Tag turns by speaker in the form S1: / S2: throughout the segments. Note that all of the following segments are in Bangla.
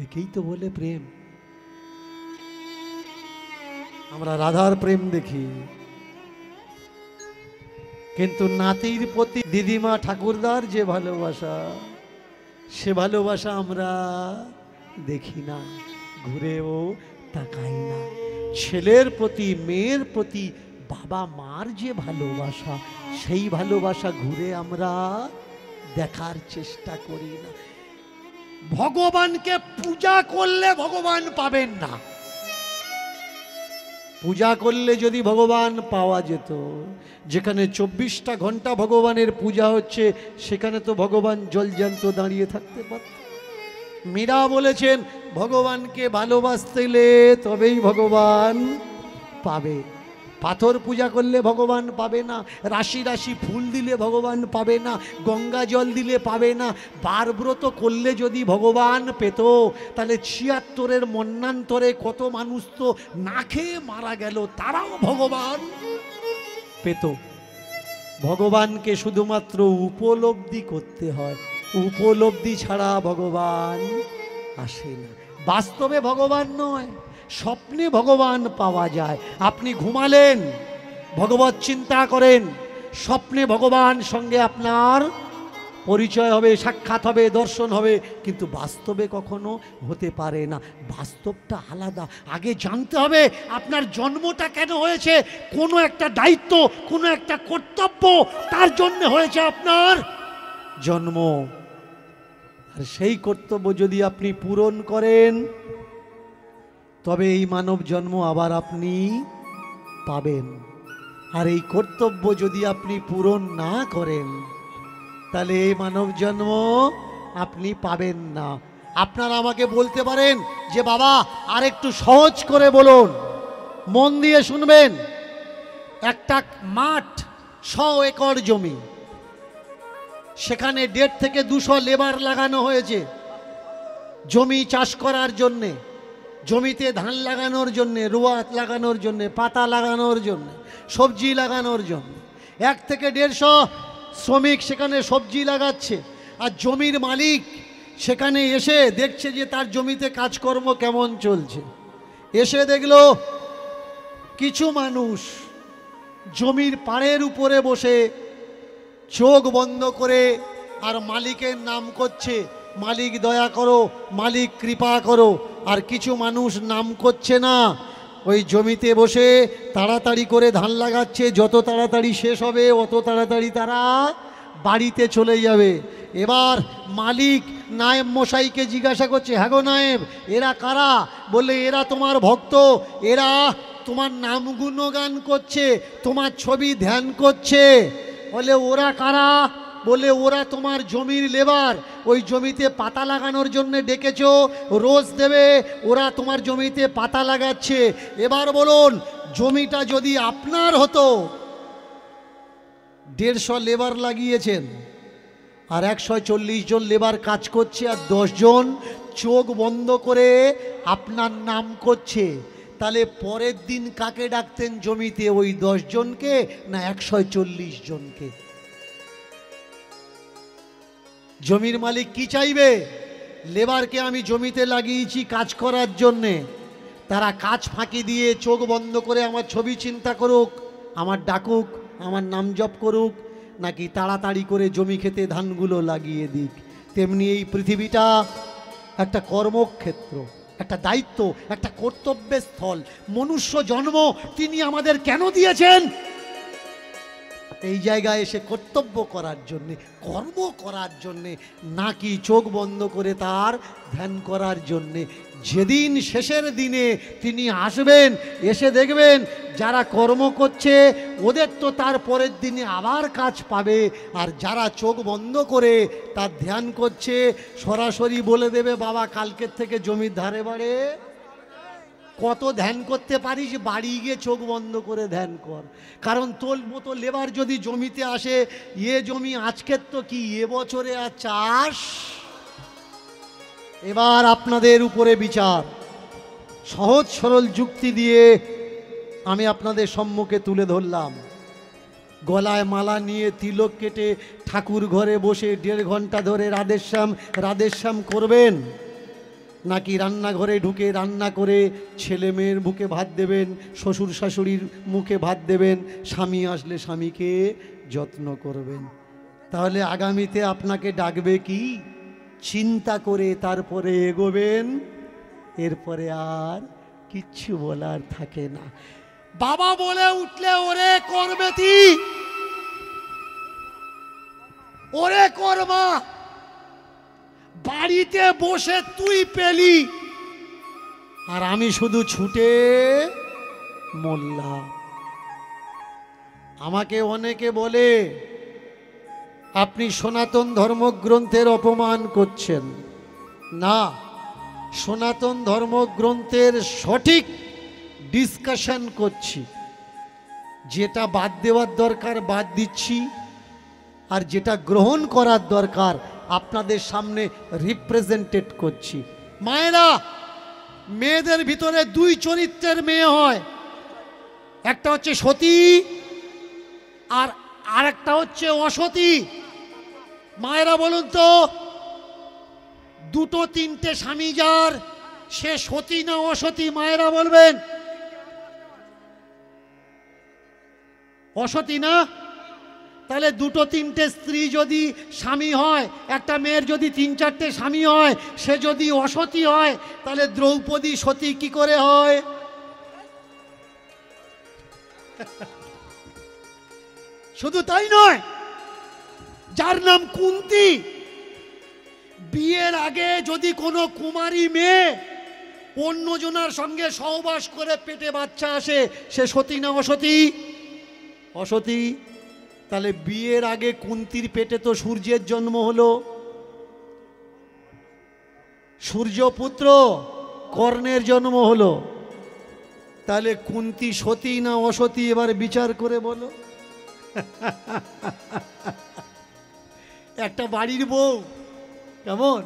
S1: একেই তো বলে প্রেম। আমরা রাধার প্রেম দেখি, কিন্তু নাতির প্রতি দিদিমা ঠাকুরদার যে ভালোবাসা, সে ভালোবাসা আমরা দেখি না, ঘুরেও তাকাই না। ছেলের প্রতি, মেয়ের প্রতি বাবা মার যে ভালোবাসা, সেই ভালোবাসা ঘুরে আমরা দেখার চেষ্টা করি না। ভগবানকে পূজা করলে ভগবান পাবেন না। পূজা করলে যদি ভগবান পাওয়া যেত, যেখানে 24টা ঘন্টা ভগবানের পূজা হচ্ছে, সেখানে তো ভগবান জলজান্ত দাঁড়িয়ে থাকতে পারত। মীরা বলেছেন, ভগবানকে ভালোবাসতে হলে তবেই ভগবান পাবে। পাথর পূজা করলে ভগবান পাবে না, রাশি রাশি ফুল দিলে ভগবান পাবে না, গঙ্গা জল দিলে পাবে না। বারব্রত করলে যদি ভগবান পেত, তাহলে 76-এর মন্নান্তরে কত মানুষ তো না খেয়ে মারা গেল, তারাও ভগবান পেত। ভগবানকে শুধুমাত্র উপলব্ধি করতে হয়, উপলব্ধি ছাড়া ভগবান আসে না। বাস্তবে ভগবান নয়, স্বপ্নে ভগবান পাওয়া যায়। আপনি ঘুমালেন, ভগবত চিন্তা করেন, স্বপ্নে ভগবান সঙ্গে আপনার পরিচয় হবে, সাক্ষাৎ হবে, দর্শন হবে, কিন্তু বাস্তবে কখনো হতে পারে না। বাস্তবটা আলাদা। আগে জানতে হবে আপনার জন্মটা কেন হয়েছে, কোনো একটা দায়িত্ব, কোনো একটা কর্তব্য, তার জন্য হয়েছে আপনার জন্ম। আর সেই কর্তব্য যদি আপনি পূরণ করেন, তবে এই মানব জন্ম আবার আপনি পাবেন। আর এই কর্তব্য যদি আপনি পূরণ না করেন, তাহলে এই মানব জন্ম আপনি পাবেন না। আপনারা আমাকে বলতে পারেন যে বাবা আর একটু সহজ করে বলুন, মন দিয়ে শুনবেন। একটা মাঠ 100 একর জমি, সেখানে 150 থেকে 200 লেবার লাগানো হয়েছে জমি চাষ করার জন্যে, জমিতে ধান লাগানোর জন্যে, রোয়া লাগানোর জন্যে, পাতা লাগানোর জন্যে, সবজি লাগানোর জন্য। 1 থেকে 150 শ্রমিক সেখানে সবজি লাগাচ্ছে। আর জমির মালিক সেখানে এসে দেখছে যে তার জমিতে কাজকর্ম কেমন চলছে। এসে দেখলো কিছু মানুষ জমির পাড়ের উপরে বসে চোখ বন্ধ করে আর মালিকের নাম করছে, মালিক দয়া করো, মালিক কৃপা করো। আর কিছু মানুষ নাম করছে না, ওই জমিতে বসে তাড়াতাড়ি করে ধান লাগাচ্ছে, যত তাড়াতাড়ি শেষ হবে অত তাড়াতাড়ি তারা বাড়িতে চলে যাবে। এবার মালিক নায়েব মশাইকে জিজ্ঞাসা করছে, হ্যাঁ গো নায়েব, এরা কারা? বলে এরা তোমার ভক্ত, এরা তোমার নাম গুণগান করছে, তোমার ছবি ধ্যান করছে। বলে ওরা কারা? বলে ওরা তোমার জমির লেবার, ওই জমিতে পাতা লাগানোর জন্য ডেকেছো, রোজ দেবে, ওরা তোমার জমিতে পাতা লাগাচ্ছে। এবার বলুন, জমিটা যদি আপনার হতো, 150 লেবার লাগিয়েছেন আর 140 জন লেবার কাজ করছে, আর 10 জন চোখ বন্ধ করে আপনার নাম করছে, তাহলে পরের দিন কাকে ডাকতেন জমিতে? ওই 10 জনকে না 140 জনকে? জমির মালিক কি চাইবে? লেবারকে আমি জমিতে লাগিয়েছি কাজ করার জন্যে, তারা কাজ ফাঁকি দিয়ে চোখ বন্ধ করে আমার ছবি চিন্তা করুক, আমার ডাকুক, আমার নাম জপ করুক, নাকি তাড়াতাড়ি করে জমি খেতে ধানগুলো লাগিয়ে দিক? তেমনি এই পৃথিবীটা একটা কর্মক্ষেত্র, একটা দায়িত্ব, একটা কর্তব্যের স্থল। মনুষ্য জন্ম তিনি আমাদের কেন দিয়েছেন? এই জায়গায় এসে কর্তব্য করার জন্যে, কর্ম করার জন্যে, নাকি চোখ বন্ধ করে তার ধ্যান করার জন্যে। যেদিন শেষের দিনে তিনি আসবেন, এসে দেখবেন যারা কর্ম করছে ওদের তো তার পরের দিনে আবার কাজ পাবে, আর যারা চোখ বন্ধ করে তার ধ্যান করছে সরাসরি বলে দেবে, বাবা কালকের থেকে জমির ধারে বাড়ে কত ধ্যান করতে পারিস, বাড়ি গিয়ে চোখ বন্ধ করে ধ্যান কর। কারণ তোর মতো লেবার যদি জমিতে আসে, এ জমি আজকের তো কি এবছরে আর চাষ। এবার আপনাদের উপরে বিচার, সহজ সরল যুক্তি দিয়ে আমি আপনাদের সম্মুখে তুলে ধরলাম। গলায় মালা নিয়ে তিলক কেটে ঠাকুর ঘরে বসে 1.5 ঘন্টা ধরে রাধেশ্যাম রাধেশ্যাম করবেন, নাকি রান্নাঘরে ঢুকে রান্না করে ছেলে মেয়ের মুখে ভাত দেবেন, শ্বশুর শাশুড়ির মুখে ভাত দেবেন, স্বামী আসলে স্বামীকে যত্ন করবেন? তাহলে আগামীতে আপনাকে ডাকবে কি? চিন্তা করে তারপরে এগোবেন, এরপরে আর কিচ্ছু বলার থাকে না। বাবা বলে উঠলে ওরে করবেতি, ওরে কর্মা, বাড়িতে বসে তুই পেলি আর আমি শুধু ছুটে মরলাম। আমাকে অনেকে বলে আপনি সনাতন ধর্মগ্রন্থের অপমান করছেন। না, সনাতন ধর্মগ্রন্থের সঠিক ডিসকাশন করছি। যেটা বাদ দেওয়ার দরকার বাদ দিচ্ছি, আর যেটা গ্রহণ করার দরকার আপনাদের সামনে রিপ্রেজেন্টেড করছি। মায়েরা, মেয়েদের ভিতরে দুই চরিত্রের মেয়ে হয়, একটা হচ্ছে সতী আর আরেকটা হচ্ছে অসতী। মায়েরা বলুন তো, দুটো তিনটে স্বামী যার, সে সতী না অসতী? মায়েরা বলবেন অসতী না? তাহলে দুটো তিনটে স্ত্রী যদি স্বামী হয়, একটা মেয়ের যদি তিন চারটে স্বামী হয়, সে যদি অসতী হয়, তাহলে দ্রৌপদী সতী কি করে হয়? শুধু তাই নয়, যার নাম কুন্তী, বিয়ের আগে যদি কোনো কুমারী মেয়ে অন্যজনের সঙ্গে সহবাস করে পেটে বাচ্চা আসে, সে সতী না অসতী? অসতী। তাহলে বিয়ের আগে কুন্তির পেটে তো সূর্যের জন্ম হলো, সূর্যপুত্র কর্ণের জন্ম হলো। তাহলে কুন্তি সতী না অসতী? এবার বিচার করে বলো। একটা বাড়ির বউ কেমন,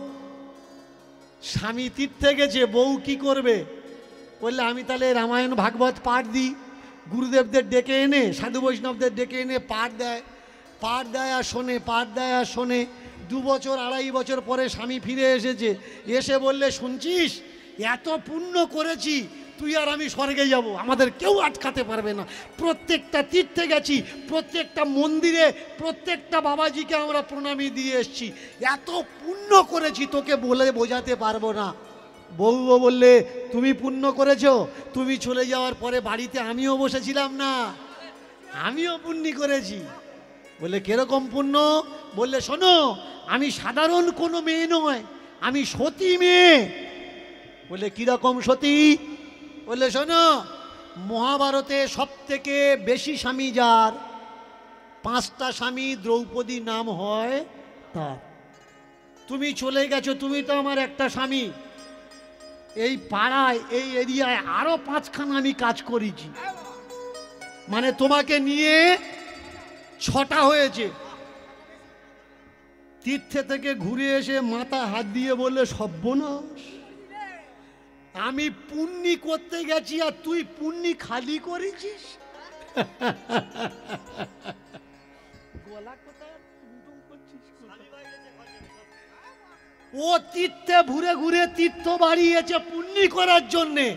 S1: স্বামী তীর্থে গেছে, বউ কি করবে? বললে আমি তাহলে রামায়ণ ভাগবত পাঠ দিই। গুরুদেবদের ডেকে এনে, সাধু বৈষ্ণবদের ডেকে এনে পাঠ দেয়, পাঠ দেয় আর শোনে, পাঠ দেয় আর শোনে। 2 বছর 2.5 বছর পরে স্বামী ফিরে এসেছে, এসে বললে শুনছিস, এত পুণ্য করেছি, তুই আর আমি স্বর্গে যাব, আমাদের কেউ আটকাতে পারবে না। প্রত্যেকটা তীর্থে গেছি, প্রত্যেকটা মন্দিরে, প্রত্যেকটা বাবাজিকে আমরা প্রণামী দিয়ে এসছি, এত পুণ্য করেছি, তোকে বলে বোঝাতে পারবো না। বউও বললে তুমি পুণ্য করেছো, তুমি চলে যাওয়ার পরে বাড়িতে আমিও বসেছিলাম না, আমিও পুণ্য করেছি। বলে কিরকম পুণ্য? বললে শোনো, আমি সাধারণ কোনো মেয়ে নয়, আমি সতী মেয়ে। বলে কিরকম সতী? বললে শোনো, মহাভারতে সব থেকে বেশি স্বামী যার, 5টা স্বামী, দ্রৌপদী নাম হয় তার। তুমি চলে গেছো, তুমি তো আমার একটা স্বামী। এই পাড়ায়, এই এরিয়ায় আরো 5খানা আমি কাজ করেছি, মানে তোমাকে নিয়ে 6টা হয়েছে। তীর্থে থেকে ঘুরে এসে মাথা হাত দিয়ে বললে সর্বনাশ, আমি পুণ্যি করতে গেছি আর তুই পুণ্যি খালি করেছিস। ও তীর্থে ঘুরে ঘুরে তীর্থ বাড়িয়েছে পুণ্যি করার জন্যে,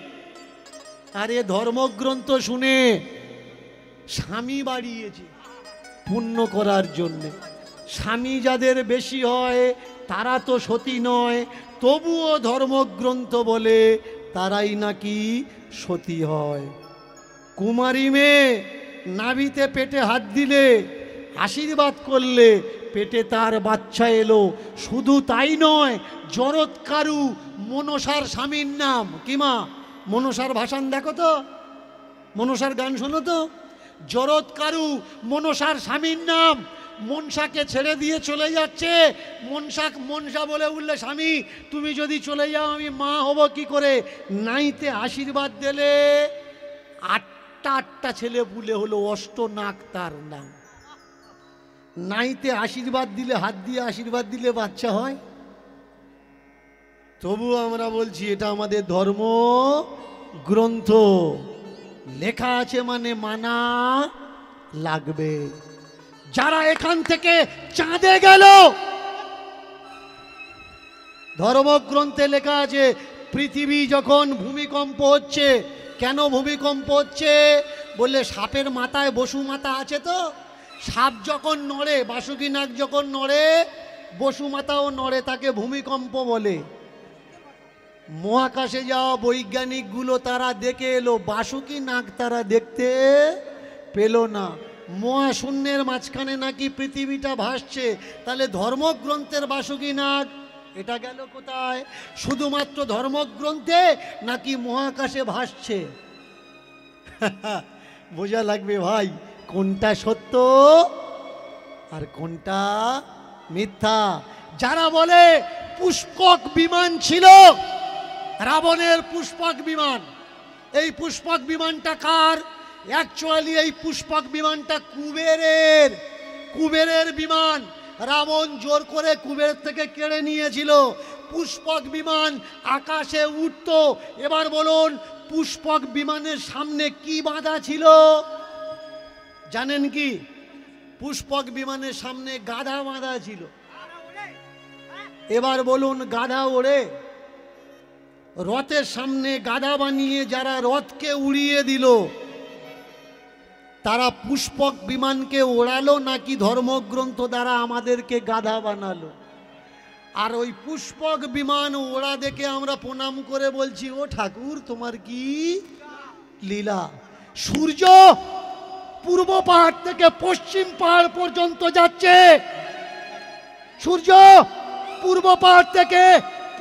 S1: আর এ ধর্মগ্রন্থ শুনে স্বামী বাড়িয়েছে পুণ্য করার জন্যে। স্বামী যাদের বেশি হয় তারা তো সতী নয়, তবুও ধর্মগ্রন্থ বলে তারাই নাকি সতী হয়। কুমারী মেয়ে নাভিতে পেটে হাত দিলে, আশীর্বাদ করলে, পেটে তার বাচ্চা এলো। শুধু তাই নয়, জরৎকারু মনসার স্বামীর নাম কি? মা, মনসার ভাষণ দেখো তো, মনসার গান শোনো তো। জরৎকারু মনসার স্বামীর নাম, মনসাকে ছেড়ে দিয়ে চলে যাচ্ছে। মনসা বলে উঠলে, স্বামী তুমি যদি চলে যাও আমি মা হব কি করে? নাইতে আশীর্বাদ দিলে 8টা ছেলে পুলে হলো, অষ্টনাগ তার নাম। নাইতে আশীর্বাদ দিলে, হাত দিয়ে আশীর্বাদ দিলে বাচ্চা হয়। তবু আমরা বলছি এটা আমাদের ধর্ম গ্রন্থ, লেখা আছে মানে মানা লাগবে। যারা এখান থেকে চাঁদে গেল, ধর্মগ্রন্থে লেখা আছে পৃথিবী যখন ভূমিকম্প হচ্ছে, কেন ভূমিকম্প হচ্ছে? বললে সাপের মাথায় বসু মাথা আছে, তো সাপ যখন নড়ে, বাসুকি নাগ যখন নড়ে, বসু মাথাও নড়ে, তাকে ভূমিকম্প বলে। মহাকাশে যাওয়া বৈজ্ঞানিকগুলো তারা দেখে এলো, বাসুকি নাগ তারা দেখতে পেল না। মহাশূন্যের মাঝখানে নাকি পৃথিবীটা ভাসছে, তাহলে ধর্মগ্রন্থের বাসুকি নাগ এটা গেল কোথায়? শুধুমাত্র ধর্মগ্রন্থে নাকি মহাকাশে ভাসছে? বোঝা লাগবে ভাই, কোনটা সত্য আর কোনটা মিথ্যা। যারা বলে পুষ্পক বিমান ছিল, রাবণের পুষ্পক বিমান, এই পুষ্পক বিমানটা কার? অ্যাকচুয়ালি এই পুষ্পক বিমানটা কুবেরের বিমান। রাবণ জোর করে কুবের থেকে কেড়ে নিয়েছিল। পুষ্পক বিমান আকাশে উঠত। এবার বলুন, পুষ্পক বিমানের সামনে কি বাঁধা ছিল জানেন কি? পুষ্পক বিমানের সামনে গাধা বাঁধা ছিল। এবার বলুন, গাধা ওড়ে? রথের সামনে গাধা বানিয়ে যারা রথকে উড়িয়ে দিল, তারা পুষ্পক বিমানকে ওড়ালো নাকি ধর্মগ্রন্থ দ্বারা আমাদেরকে গাধা বানালো? আর ওই পুষ্পক বিমান ওড়া দেখে আমরা প্রণাম করে বলছি, ও ঠাকুর তোমার কি লীলা। সূর্য পূর্ব পাহাড় থেকে পশ্চিম পাহাড় পর্যন্ত যাচ্ছে, সূর্য পূর্ব পাহাড় থেকে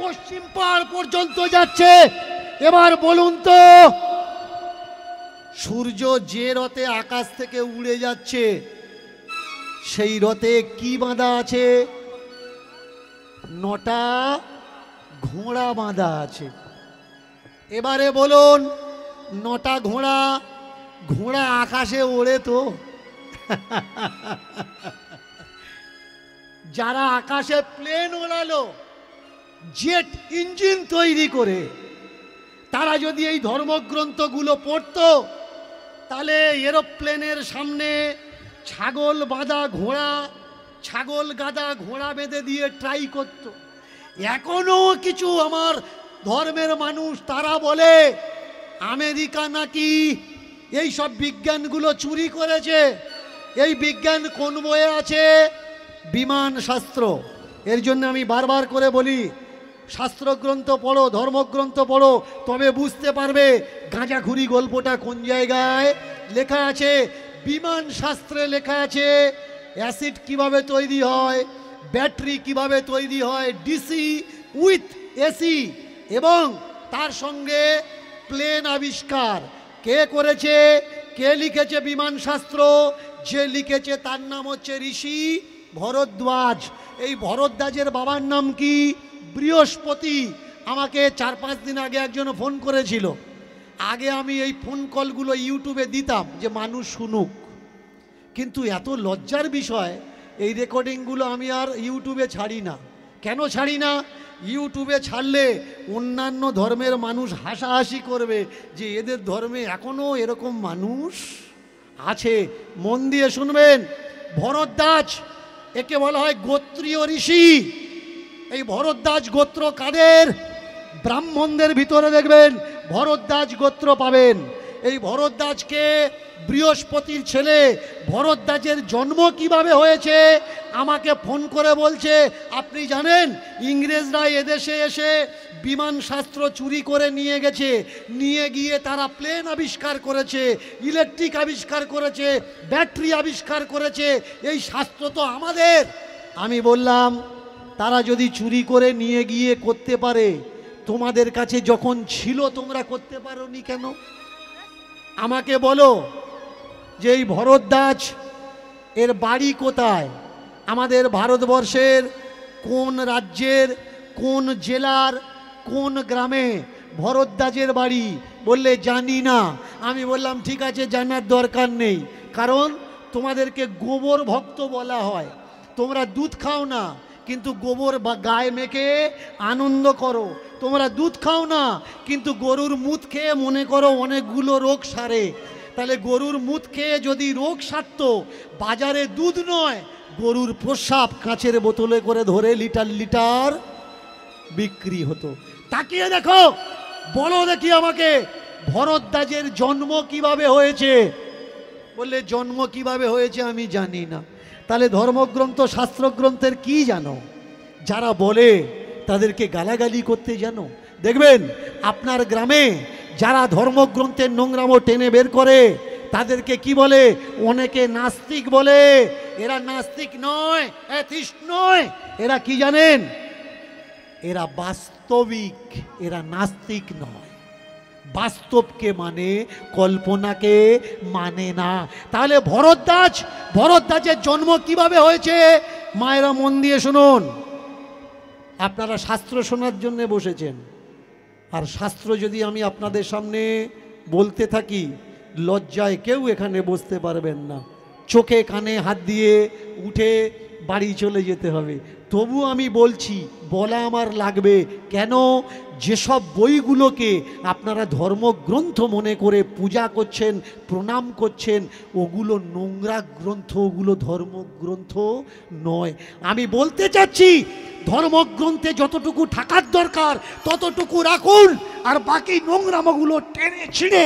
S1: পশ্চিম পাহাড় পর্যন্ত যাচ্ছে। এবার বলুন তো, সূর্য যে রথে আকাশ থেকে উড়ে যাচ্ছে, সেই রথে কি বাঁধা আছে? 9টা ঘোড়া বাঁধা আছে। এবারে বলুন, 9টা ঘোড়া আকাশে ওড়ে তো? যারা আকাশে প্লেন ওড়ালো, জেট ইঞ্জিন তৈরি করে, তারা যদি এই ধর্মগ্রন্থগুলো পড়তো, তাহলে এরোপ্লেনের সামনে ছাগল গাদা ঘোড়া বেঁধে দিয়ে ট্রাই করত। এখনো কিছু আমার ধর্মের মানুষ তারা বলে আমেরিকা নাকি এই সব বিজ্ঞানগুলো চুরি করেছে। এই বিজ্ঞান কোন বইয়ে আছে? বিমান শাস্ত্র। এর জন্য আমি বারবার করে বলি, শাস্ত্রগ্রন্থ পড়ো, ধর্মগ্রন্থ পড়ো, তবে বুঝতে পারবে গাঁজাখুরি গল্পটা কোন জায়গায় লেখা আছে। বিমান শাস্ত্রে লেখা আছে অ্যাসিড কিভাবে তৈরি হয়, ব্যাটারি কিভাবে তৈরি হয়, ডিসি উইথ এসি, এবং তার সঙ্গে প্লেন আবিষ্কার কে করেছে, কে লিখেছে বিমান শাস্ত্র? যে লিখেছে তার নাম হচ্ছে ঋষি ভরদ্বাজ। এই ভরদ্বাজের বাবার নাম কি? বৃহস্পতি। আমাকে 4-5 দিন আগে একজন ফোন করেছিল। আগে আমি এই ফোন কলগুলো ইউটিউবে দিতাম যে মানুষ শুনুক, কিন্তু এত লজ্জার বিষয়, এই রেকর্ডিংগুলো আমি আর ইউটিউবে ছাড়ি না। কেন ছাড়ি না? ইউটিউবে ছাড়লে অন্যান্য ধর্মের মানুষ হাসাহাসি করবে যে এদের ধর্মে এখনও এরকম মানুষ আছে। মন দিয়ে শুনবেন, ভরদ্বাজ একে বলা হয় গোত্রীয় ঋষি। এই ভরদ্বাজ গোত্র কাদের? ব্রাহ্মণদের ভিতরে দেখবেন ভরদ্বাজ গোত্র পাবেন। এই ভরদ্বাজকে বৃহস্পতির ছেলে। ভরদ্বাজের জন্ম কিভাবে হয়েছে আমাকে ফোন করে বলছে, আপনি জানেন ইংরেজরা এদেশে এসে বিমান শাস্ত্র চুরি করে নিয়ে গেছে, নিয়ে গিয়ে তারা প্লেন আবিষ্কার করেছে, ইলেকট্রিক আবিষ্কার করেছে, ব্যাটারি আবিষ্কার করেছে, এই শাস্ত্র তো আমাদের। আমি বললাম, তারা যদি চুরি করে নিয়ে গিয়ে করতে পারে, তোমাদের কাছে যখন ছিল তোমরা করতে পারোনি কেন? আমাকে বলো যে এই ভরদ্বাজ এর বাড়ি কোথায়? আমাদের ভারতবর্ষের কোন রাজ্যের, কোন জেলার, কোন গ্রামে ভরদ্বাজের বাড়ি? বললে জানি না। আমি বললাম ঠিক আছে, জানার দরকার নেই, কারণ তোমাদেরকে গোবর ভক্ত বলা হয়। তোমরা দুধ খাও না, কিন্তু গোবর বা গায়ে মেখে আনন্দ করো। তোমরা দুধ খাও না, কিন্তু গরুর মুত খেয়ে মনে করো অনেকগুলো রোগ সারে। তাহলে গরুর মুত খেয়ে যদি রোগ সারত, বাজারে দুধ নয়, গরুর প্রস্রাব কাঁচের বোতলে করে ধরে লিটার লিটার বিক্রি হতো। তাকিয়ে দেখো, বলো দেখি আমাকে ভরদ্বাজের জন্ম কিভাবে হয়েছে। বললে জন্ম কিভাবে হয়েছে আমি জানি না। তাহলে ধর্মগ্রন্থ শাস্ত্রগ্রন্থের কি জানো? যারা বলে তাদেরকে গালাগালি করতে জানো? দেখবেন আপনার গ্রামে যারা ধর্মগ্রন্থের নোংরামো টেনে বের করে তাদেরকে কি বলে? অনেকে নাস্তিক বলে। এরা নাস্তিক নয়, অ্যাথিস্ট নয়, এরা কি জানেন? এরা বাস্তবিক, এরা নাস্তিক নয়, বাস্তবকে মানে, কল্পনাকে মানে না। তাহলে ভরদ্বাজের জন্ম কিভাবে হয়েছে? মায়েরা মন দিয়ে শুনুন। আপনারা শাস্ত্র শোনার জন্য বসেছেন, আর শাস্ত্র যদি আমি আপনাদের সামনে বলতে থাকি, লজ্জায় কেউ এখানে বসতে পারবেন না, চোখে কানে হাত দিয়ে উঠে বাড়ি চলে যেতে হবে। তবু আমি বলছি, বলা আমার লাগবে। কেন? যেসব বইগুলোকে আপনারা ধর্মগ্রন্থ মনে করে পূজা করছেন, প্রণাম করছেন, ওগুলো নোংরা গ্রন্থ, ওগুলো ধর্মগ্রন্থ নয়। আমি বলতে চাচ্ছি, ধর্মগ্রন্থে যতটুকু থাকার দরকার ততটুকু রাখুন, আর বাকি নোংরামগুলো টেনে ছিঁড়ে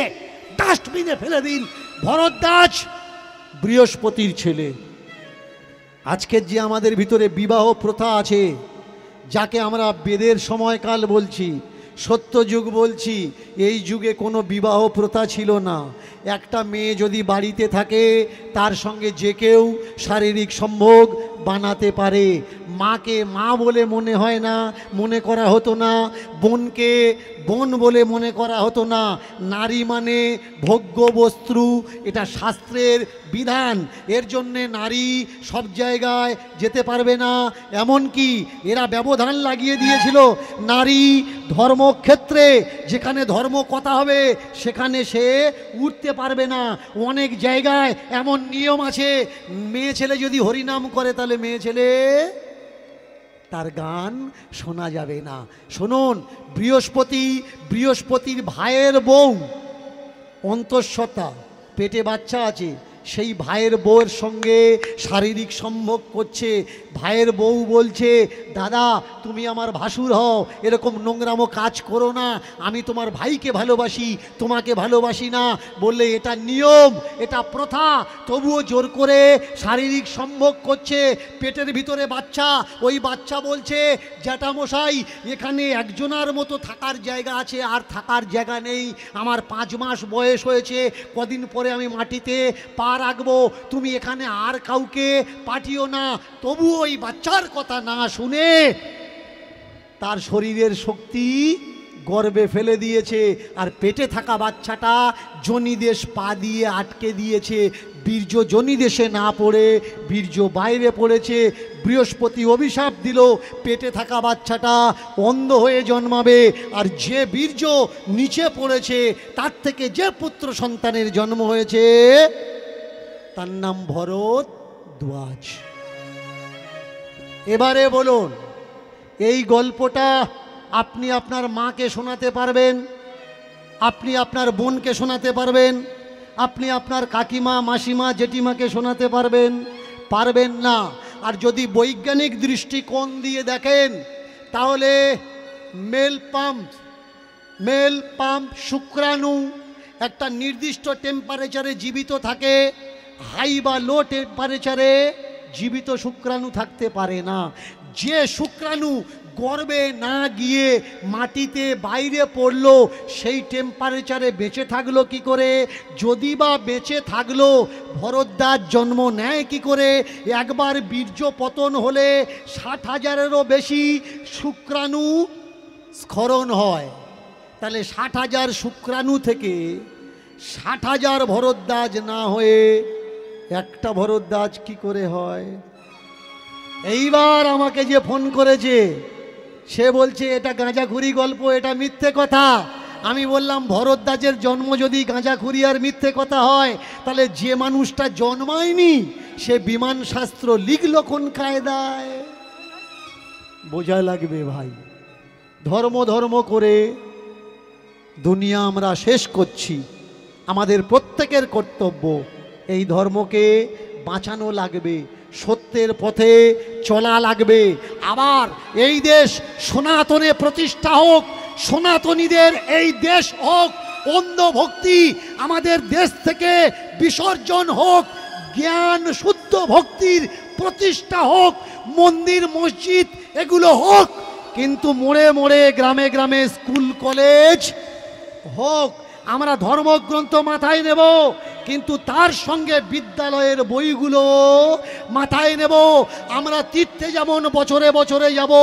S1: ডাস্টবিনে ফেলে দিন। ভরদ্বাজ বৃহস্পতির ছেলে। আজকের যে আমাদের ভিতরে বিবাহ প্রথা আছে, যাকে আমরা বেদের সময়কাল বলছি, সত্যযুগ বলছি, এই যুগে কোনো বিবাহ প্রথা ছিল না। একটা মেয়ে যদি বাড়িতে থাকে তার সঙ্গে যে কেউ শারীরিক সম্ভোগ বানাতে পারে। মাকে মা বলে মনে হয় না, মনে করা হতো না। বোনকে বোন বলে মনে করা হতো না। নারী মানে ভোগ্য বস্তু, এটা শাস্ত্রের বিধান। এর জন্যে নারী সব জায়গায় যেতে পারবে না। এমনকি এরা ব্যবধান লাগিয়ে দিয়েছিল, নারী ধর্মক্ষেত্রে যেখানে ধর্ম কথা হবে সেখানে সে উঠতে পারবে না। অনেক জায়গায় এমন নিয়ম আছে, মেয়ে ছেলে যদি হরিনাম করে তাহলে মেয়ে ছেলে তার গান শোনা যাবে না। শুনুন, বৃহস্পতির ভাইয়ের বউ অন্তঃসত্ত্বা, পেটে বাচ্চা আছে, সেই ভাইয়ের বউয়ের সঙ্গে শারীরিক সম্ভোগ করছে। ভাইয়ের বউ বলছে, দাদা তুমি আমার ভাসুর হও, এরকম নোংরামো কাজ করো না, আমি তোমার ভাইকে ভালোবাসি, তোমাকে ভালোবাসি না। বললে এটা নিয়ম, এটা প্রথা, তবুও জোর করে শারীরিক সম্ভোগ করছে। পেটের ভিতরে বাচ্চা, ওই বাচ্চা বলছে, জ্যাঠামশাই এখানে একজনার মতো থাকার জায়গা আছে, আর থাকার জায়গা নেই। আমার 5 মাস বয়স হয়েছে, কদিন পরে আমি মাটিতে পা রাখবো, তুমি এখানে আর কাউকে পাঠিও না। তবু ওই বাচ্চার কথা না শুনে তার শরীরের শক্তি গর্ভে ফেলে দিয়েছে, আর পেটে থাকা বাচ্চাটা যোনিদেশ পা দিয়ে আটকে দিয়েছে। বীর্য যোনিদেশে না পড়ে বীর্য বাইরে পড়েছে। বৃহস্পতি অভিশাপ দিল, পেটে থাকা বাচ্চাটা অন্ধ হয়ে জন্মাবে, আর যে বীর্য নিচে পড়েছে তার থেকে যে পুত্র সন্তানের জন্ম হয়েছে তার নাম ভরদ্বাজ। এবারে বলুন, এই গল্পটা আপনি আপনার মাকে শোনাতে পারবেন? আপনি আপনার বোনকে শোনাতে পারবেন? আপনি আপনার কাকিমা, মাসিমা, জেঠিমাকে শোনাতে পারবেন? পারবেন না। আর যদি বৈজ্ঞানিক দৃষ্টিকোণ দিয়ে দেখেন, তাহলে মেল পাম্প শুক্রাণু একটা নির্দিষ্ট টেম্পারেচারে জীবিত থাকে, হাই বা লো টেম্পারেচারে জীবিত শুক্রাণু থাকতে পারে না। যে শুক্রাণু গর্ভে না গিয়ে মাটিতে বাইরে পড়লো, সেই টেম্পারেচারে বেঁচে থাকলো কি করে? যদি বা বেঁচে থাকলো, ভরদ্বাজ জন্ম নেয় কি করে? একবার বীর্য পতন হলে 60,000-এরও বেশি শুক্রাণু স্খলন হয়। তাহলে 60,000 শুক্রাণু থেকে 60,000 ভরদ্বাজ না হয়ে একটা ভরদ্বাজ কি করে হয়? এইবার আমাকে যে ফোন করেছে সে বলছে এটা গাঁজাখুরি গল্প, এটা মিথ্যে কথা। আমি বললাম, ভরদ্বাজের জন্ম যদি গাঁজাখুরি আর মিথ্যে কথা হয়, তাহলে যে মানুষটা জন্মায়নি সে বিমান শাস্ত্র লিখল কোন কায়দায়? বোঝা লাগবে ভাই। ধর্ম করে দুনিয়া আমরা শেষ করছি। আমাদের প্রত্যেকের কর্তব্য এই ধর্মকে বাঁচানো লাগবে, সত্যের পথে চলা লাগবে। আবার এই দেশ সনাতনে প্রতিষ্ঠা হোক, সনাতনীদের এই দেশ হোক অন্ধ ভক্তি, আমাদের দেশ থেকে বিসর্জন হোক, জ্ঞান শুদ্ধ ভক্তির প্রতিষ্ঠা হোক, মন্দির মসজিদ এগুলো হোক, কিন্তু মোড়ে মোড়ে গ্রামে গ্রামে স্কুল কলেজ হোক। আমরা ধর্মগ্রন্থ মাথায় নেব, কিন্তু তার সঙ্গে বিদ্যালয়ের বইগুলো মাথায় নেব। আমরা তীর্থে যেমন বছরে বছরে যাব,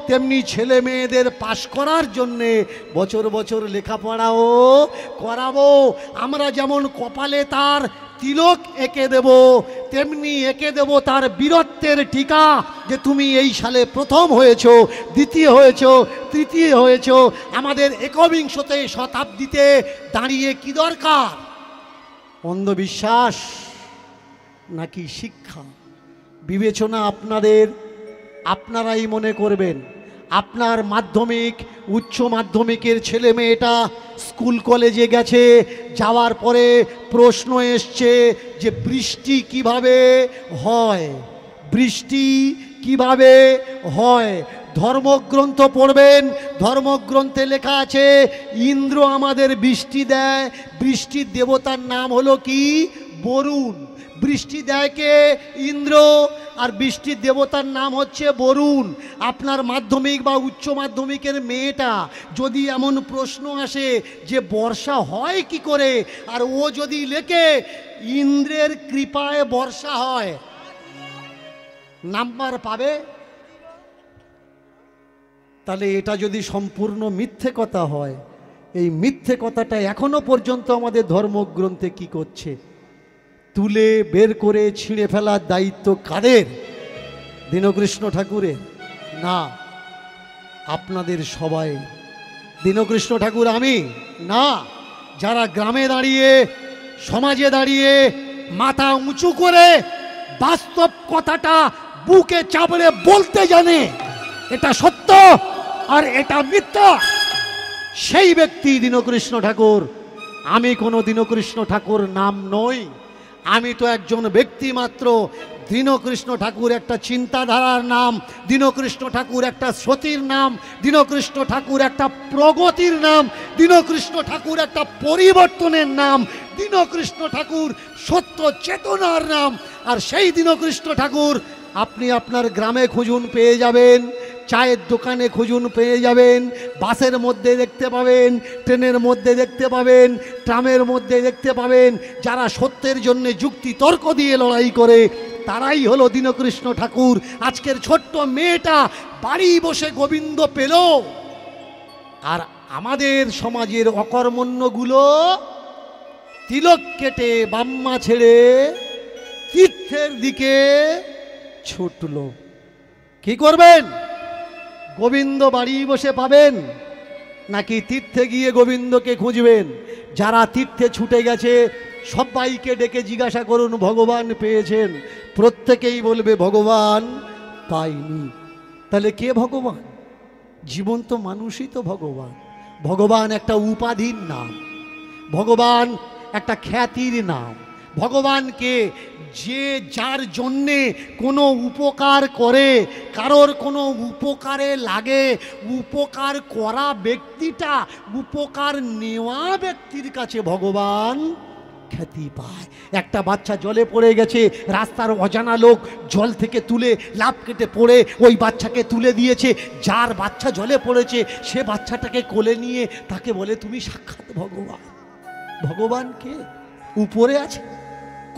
S1: তেমনি ছেলে মেয়েদের পাশ করার জন্যে বছর বছর লেখাপড়াও করাবো। আমরা যেমন কপালে তার তিলক এঁকে দেব, তেমনি এঁকে দেব তার বীরত্বের টিকা, যে তুমি এই সালে প্রথম হয়েছো, দ্বিতীয় হয়েছো, তৃতীয় হয়েছো। আমাদের একবিংশতে শতাব্দীতে দাঁড়িয়ে কি দরকার? অন্ধবিশ্বাস নাকি শিক্ষা? বিবেচনা আপনাদের, আপনারাই মনে করবেন। আপনার মাধ্যমিক উচ্চ মাধ্যমিকের ছেলে মেয়েটা স্কুল কলেজে গেছে, যাওয়ার পরে প্রশ্ন এসছে যে বৃষ্টি কিভাবে হয়, বৃষ্টি কিভাবে হয়। ধর্মগ্রন্থ পড়বেন, ধর্মগ্রন্থে লেখা আছে ইন্দ্র আমাদের বৃষ্টি দেয়, বৃষ্টির দেবতার নাম হলো কি? বরুণ। বৃষ্টি দেয় কে? ইন্দ্র, আর বৃষ্টির দেবতার নাম হচ্ছে বরুণ। আপনার মাধ্যমিক বা উচ্চ মাধ্যমিকের মেয়েটা যদি এমন প্রশ্ন আসে যে বর্ষা হয় কি করে, আর ও যদি লেখে ইন্দ্রের কৃপায় বর্ষা হয়, নাম্বার পাবে? তাহলে এটা যদি সম্পূর্ণ মিথ্যে কথা হয়, এই মিথ্যে কথাটা এখনো পর্যন্ত আমাদের ধর্মগ্রন্থে কি করছে? তুলে বের করে ছিঁড়ে ফেলার দায়িত্ব কাদের? দীনকৃষ্ণ ঠাকুরের না, আপনাদের সবাই। দীনকৃষ্ণ ঠাকুর আমি না, যারা গ্রামে দাঁড়িয়ে সমাজে দাঁড়িয়ে মাথা উঁচু করে বাস্তব কথাটা বুকে চাপড়ে বলতে জানে, এটা সত্য আর এটা মিথ্যা, সেই ব্যক্তি দীনকৃষ্ণ ঠাকুর। আমি কোনো দীনকৃষ্ণ ঠাকুর নাম নই, আমি তো একজন ব্যক্তি মাত্র। দীনকৃষ্ণ ঠাকুর একটা চিন্তাধারার নাম, দীনকৃষ্ণ ঠাকুর একটা সতীর নাম, দীনকৃষ্ণ ঠাকুর একটা প্রগতির নাম, দীনকৃষ্ণ ঠাকুর একটা পরিবর্তনের নাম, দীনকৃষ্ণ ঠাকুর সত্য চেতনার নাম। আর সেই দীনকৃষ্ণ ঠাকুর আপনি আপনার গ্রামে খুঁজুন, পেয়ে যাবেন। চায়ের দোকানে খুঁজুন, পেয়ে যাবেন। বাসের মধ্যে দেখতে পাবেন, ট্রেনের মধ্যে দেখতে পাবেন, ট্রামের মধ্যে দেখতে পাবেন। যারা সত্যের জন্য যুক্তি তর্ক দিয়ে লড়াই করে, তারাই হলো দীনকৃষ্ণ ঠাকুর। আজকের ছোট্ট মেয়েটা বাড়ি বসে গোবিন্দ পেল, আর আমাদের সমাজের অকর্মণ্যগুলো তিলক কেটে বাম্মা ছেড়ে তীর্থের দিকে ছুটল। কি করবেন? গোবিন্দ বাড়ি বসে পাবেন নাকি তীর্থে গিয়ে গোবিন্দকে খুঁজবেন? যারা তীর্থে ছুটে গেছে সবাইকে ডেকে জিজ্ঞাসা করুন ভগবান পেয়েছেন? প্রত্যেকেই বলবে ভগবান পাইনি। তাহলে কে ভগবান? জীবন্ত মানুষই তো ভগবান। ভগবান একটা উপাধির নাম, ভগবান একটা খ্যাতির নাম। ভগবানকে যে যার জন্যে কোনো উপকার করে, কারোর কোনো উপকারে লাগে, উপকার করা ব্যক্তিটা উপকার নেওয়া ব্যক্তির কাছে ভগবান খ্যাতি পায়। একটা বাচ্চা জলে পড়ে গেছে, রাস্তার অজানা লোক জল থেকে তুলে লাফ কেটে পড়ে ওই বাচ্চাকে তুলে দিয়েছে। যার বাচ্চা জলে পড়েছে সে বাচ্চাটাকে কোলে নিয়ে তাকে বলে তুমি সাক্ষাৎ ভগবান। ভগবানকে উপরে আছে।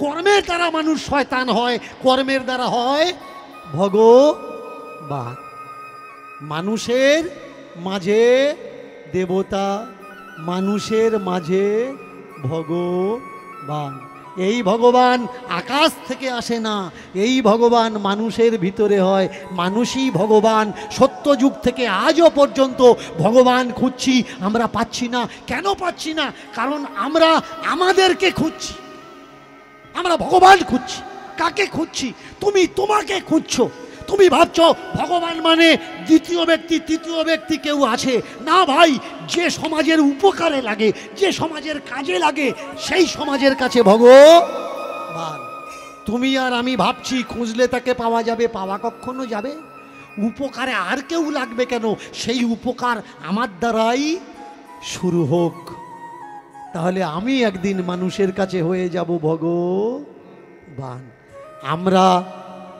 S1: কর্মের দ্বারা মানুষ শয়তান হয়, কর্মের দ্বারা হয় ভগবান। মানুষের মাঝে দেবতা, মানুষের মাঝে ভগবান। এই ভগবান আকাশ থেকে আসে না, এই ভগবান মানুষের ভিতরে হয়। মানুষই ভগবান। সত্যযুগ থেকে আজও পর্যন্ত ভগবান খুঁজছি, আমরা পাচ্ছি না। কেন পাচ্ছি না? কারণ আমরা আমাদেরকে খুঁজছি। আমরা ভগবান খুঁজছি। কাকে খুঁজছি? তুমি তোমাকে খুঁজছো। তুমি ভাবছো ভগবান মানে দ্বিতীয় ব্যক্তি, তৃতীয় ব্যক্তি কেউ আছে না। ভাই, যে সমাজের উপকারে লাগে, যে সমাজের কাজে লাগে, সেই সমাজের কাছে ভগবান। তুমি আর আমি ভাবছি খুঁজলে তাকে পাওয়া যাবে, পাওয়া কখনো যাবে? উপকারে আর কেউ লাগবে কেন, সেই উপকার আমার দ্বারাই শুরু হোক। তাহলে আমি একদিন মানুষের কাছে হয়ে যাব ভগবান। আমরা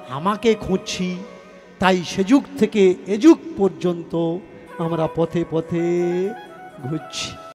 S1: আমাকে খুঁজছি, তাই সে যুগ থেকে এ যুগ পর্যন্ত আমরা পথে পথে ঘুরছি।